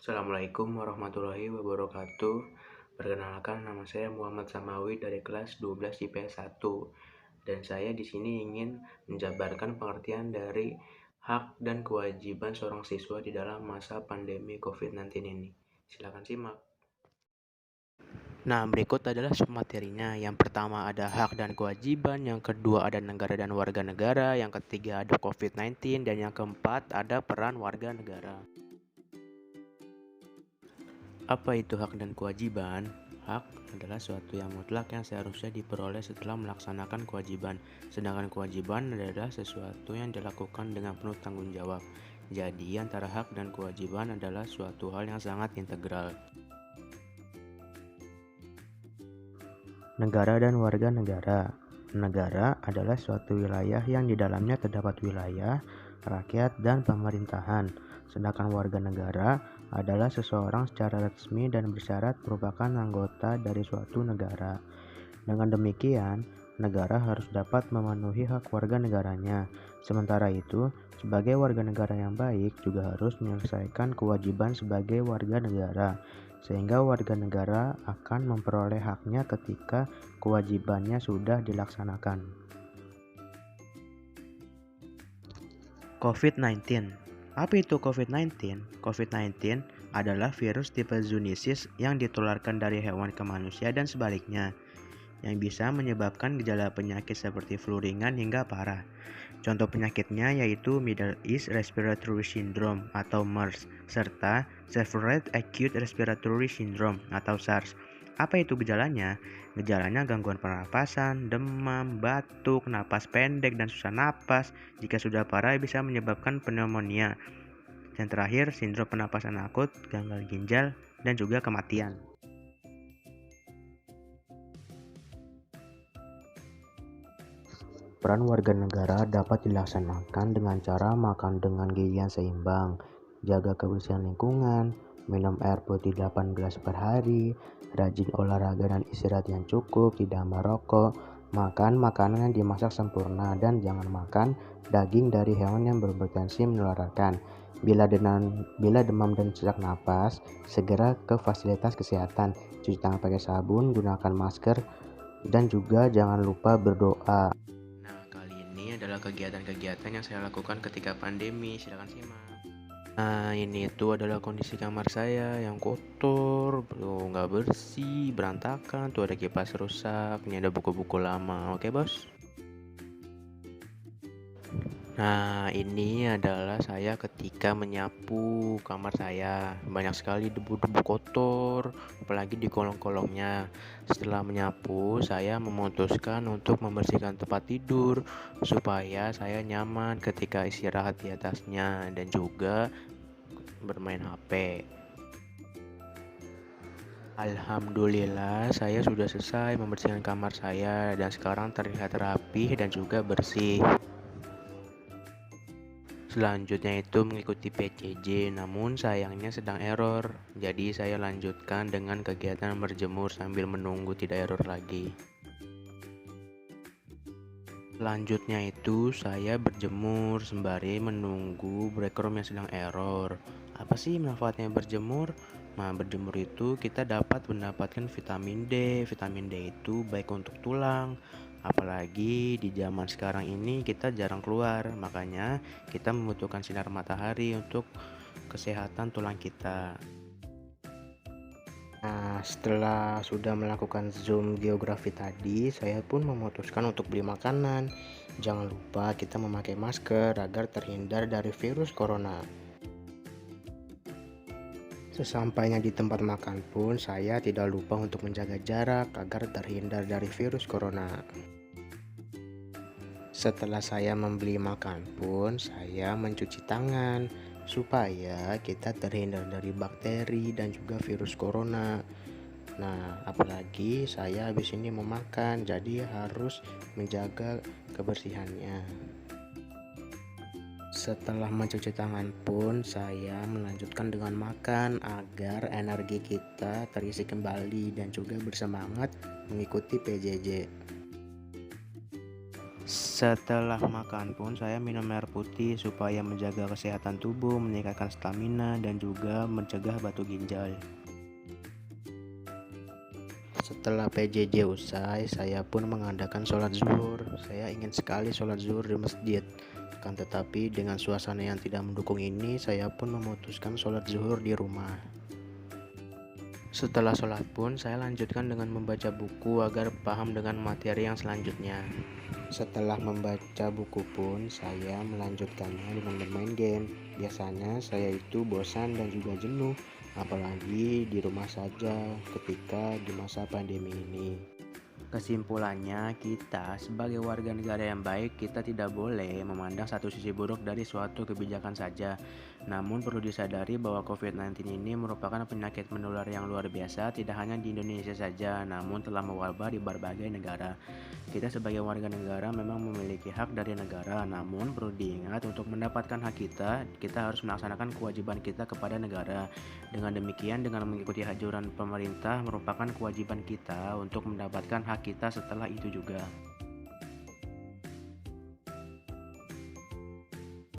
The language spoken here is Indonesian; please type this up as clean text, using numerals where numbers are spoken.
Assalamualaikum warahmatullahi wabarakatuh. Perkenalkan, nama saya Muhammad Samawi dari kelas 12 IPS 1 dan saya di sini ingin menjabarkan pengertian dari hak dan kewajiban seorang siswa di dalam masa pandemi COVID-19 ini. Silakan simak. Nah, berikut adalah submaterinya. Yang pertama ada hak dan kewajiban, yang kedua ada negara dan warga negara, yang ketiga ada COVID-19, dan yang keempat ada peran warga negara. Apa itu hak dan kewajiban? Hak adalah suatu yang mutlak yang seharusnya diperoleh setelah melaksanakan kewajiban. Sedangkan kewajiban adalah sesuatu yang dilakukan dengan penuh tanggung jawab. Jadi antara hak dan kewajiban adalah suatu hal yang sangat integral. Negara dan warga negara. Negara adalah suatu wilayah yang di dalamnya terdapat wilayah, rakyat, dan pemerintahan. Sedangkan warga negara adalah seseorang secara resmi dan bersyarat merupakan anggota dari suatu negara. Dengan demikian, negara harus dapat memenuhi hak warga negaranya. Sementara itu, sebagai warga negara yang baik juga harus menyelesaikan kewajiban sebagai warga negara, sehingga warga negara akan memperoleh haknya ketika kewajibannya sudah dilaksanakan. COVID-19. Apa itu COVID-19? COVID-19 adalah virus tipe zoonosis yang ditularkan dari hewan ke manusia dan sebaliknya, yang bisa menyebabkan gejala penyakit seperti flu ringan hingga parah. Contoh penyakitnya yaitu Middle East Respiratory Syndrome atau MERS, serta Severe Acute Respiratory Syndrome atau SARS. Apa itu gejalanya? Gejalanya gangguan pernapasan, demam, batuk, napas pendek, dan susah napas. Jika sudah parah bisa menyebabkan pneumonia. Dan terakhir, sindrom pernapasan akut, gagal ginjal, dan juga kematian. Peran warga negara dapat dilaksanakan dengan cara makan dengan gizi yang seimbang, jaga kebersihan lingkungan, minum air putih 8 gelas per hari, rajin olahraga dan istirahat yang cukup, tidak merokok, makan makanan yang dimasak sempurna, dan jangan makan daging dari hewan yang berpotensi menularkan. Bila demam dan sesak napas, segera ke fasilitas kesehatan, cuci tangan pakai sabun, gunakan masker, dan juga jangan lupa berdoa. Nah, kali ini adalah kegiatan-kegiatan yang saya lakukan ketika pandemi. Silakan simak. Nah, ini itu adalah kondisi kamar saya yang kotor, nggak bersih, berantakan. Tuh ada kipas rusak, ini ada buku-buku lama. Oke, bos? Nah, ini adalah saya ketika menyapu kamar saya. Banyak sekali debu-debu kotor, apalagi di kolong-kolongnya. Setelah menyapu, saya memutuskan untuk membersihkan tempat tidur supaya saya nyaman ketika istirahat di atasnya dan juga bermain HP. Alhamdulillah, saya sudah selesai membersihkan kamar saya dan sekarang terlihat rapi dan juga bersih. Selanjutnya itu mengikuti PJJ, namun sayangnya sedang error. Jadi saya lanjutkan dengan kegiatan berjemur sambil menunggu tidak error lagi. Selanjutnya itu saya berjemur sembari menunggu breakroom yang sedang error. Apa sih manfaatnya berjemur? Nah, berjemur itu kita dapat mendapatkan vitamin D. Vitamin D itu baik untuk tulang. Apalagi di zaman sekarang ini kita jarang keluar, makanya kita membutuhkan sinar matahari untuk kesehatan tulang kita. Nah, setelah sudah melakukan zoom geografi tadi, saya pun memutuskan untuk beli makanan. Jangan lupa kita memakai masker agar terhindar dari virus corona. Sesampainya di tempat makan pun, saya tidak lupa untuk menjaga jarak agar terhindar dari virus corona. Setelah saya membeli makan pun, saya mencuci tangan supaya kita terhindar dari bakteri dan juga virus corona. Nah, apalagi saya habis ini memakan, jadi harus menjaga kebersihannya. Setelah mencuci tangan pun, saya melanjutkan dengan makan agar energi kita terisi kembali dan juga bersemangat mengikuti PJJ. Setelah makan pun saya minum air putih supaya menjaga kesehatan tubuh, meningkatkan stamina, dan juga mencegah batu ginjal. Setelah PJJ usai, saya pun mengadakan sholat zuhur. Saya ingin sekali sholat zuhur di masjid. Kan tetapi dengan suasana yang tidak mendukung ini, saya pun memutuskan sholat zuhur di rumah. Setelah sholat pun, saya lanjutkan dengan membaca buku agar paham dengan materi yang selanjutnya. Setelah membaca buku pun, saya melanjutkannya dengan bermain game. Biasanya saya itu bosan dan juga jenuh, apalagi di rumah saja ketika di masa pandemi ini. Kesimpulannya, kita sebagai warga negara yang baik, kita tidak boleh memandang satu sisi buruk dari suatu kebijakan saja. Namun perlu disadari bahwa COVID-19 ini merupakan penyakit menular yang luar biasa, tidak hanya di Indonesia saja, namun telah mewabah di berbagai negara. Kita sebagai warga negara memang memiliki hak dari negara, namun perlu diingat untuk mendapatkan hak kita harus melaksanakan kewajiban kita kepada negara. Dengan demikian, dengan mengikuti anjuran pemerintah merupakan kewajiban kita untuk mendapatkan hak kita setelah itu juga.